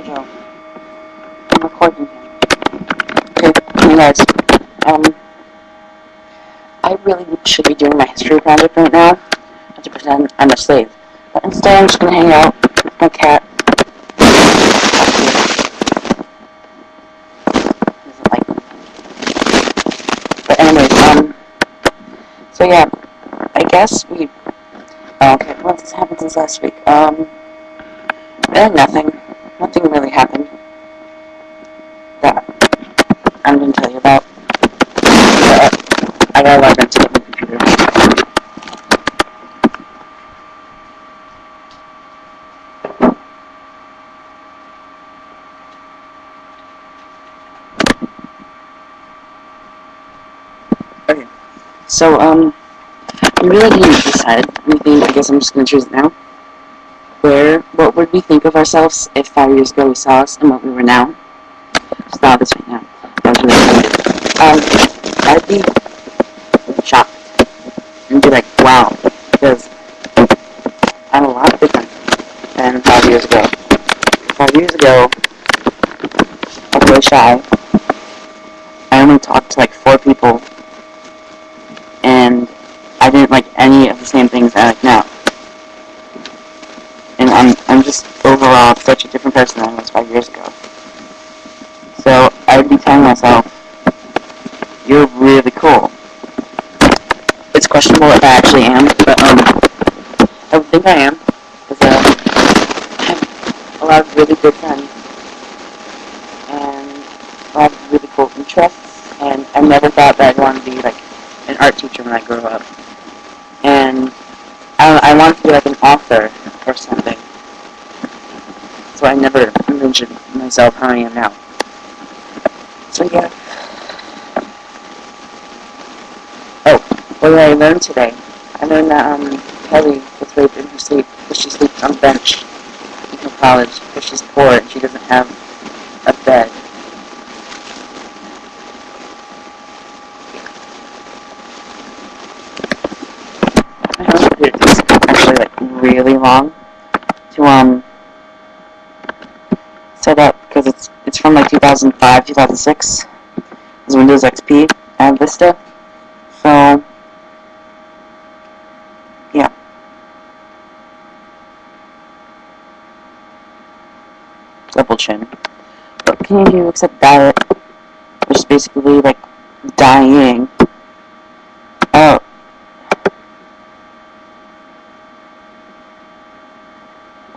Jojo. I'm recording him. Okay, hey guys. I really should be doing my history project right now. I have to pretend I'm a slave. But instead, I'm just gonna hang out with my cat. He doesn't like me. But anyways, so yeah, I guess we. Oh, okay, what's happened since last week? Nothing. Nothing really happened that I'm gonna tell you about. I gotta log into the computer. Okay. So, I really didn't decide anything. I guess I'm just gonna choose it now. What would we think of ourselves if 5 years ago we saw us and what we were now? Just thought this right now. I was really excited. I'd be shocked and be like, wow, because I'm a lot different than 5 years ago. 5 years ago, I was really shy. I only talked to like 4 people, and I didn't like any of the same things I like now. And I'm just overall such a different person than I was 5 years ago. So I would be telling myself, you're really cool. It's questionable if I actually am, but I would think I am, because I have a lot of really good friends, and a lot of really cool interests, and I never thought that I'd want to be like an art teacher when I grow up. And I wanted to be like an author or something. So I never imagined myself how I am now. So yeah. Oh, what did I learn today? I learned that Kelly was raped in her sleep because she sleeps on the bench in her college because she's poor and she doesn't have a bed. My house computer takes actually like really long to set up because it's from like 2005, 2006. It's Windows XP and Vista. So yeah. Double chin. What can you do except diet? Which is basically like dying. Oh.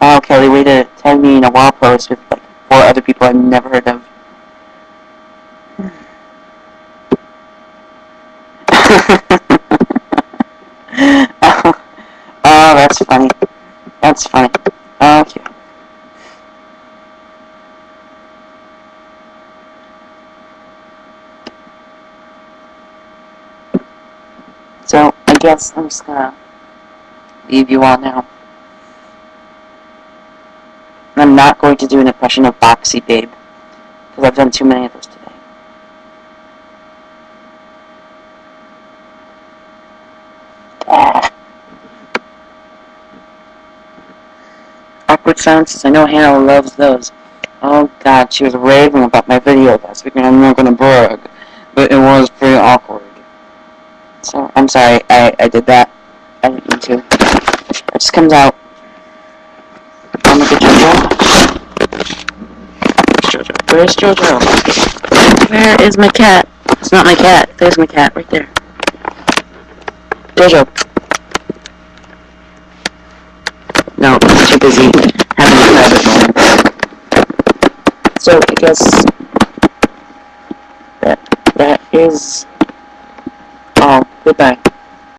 Oh, Kelly, way to tag me in a wall post with like 4 other people I've never heard of. Oh, that's funny. That's funny. Okay. So, I guess I'm just gonna leave you all now. I'm not going to do an impression of Boxy Babe, because I've done too many of those today. Awkward silences. I know Hannah loves those. Oh god, she was raving about my video last week, and I'm not gonna brag, but it was pretty awkward. So, I'm sorry, I did that. I didn't mean to. It just comes out. I'm a good Jojo. Jojo. Where's Jojo? Where is my cat? It's not my cat. There's my cat, right there. Jojo. No, I'm too busy having a private moment. So, I guess that is all. Goodbye.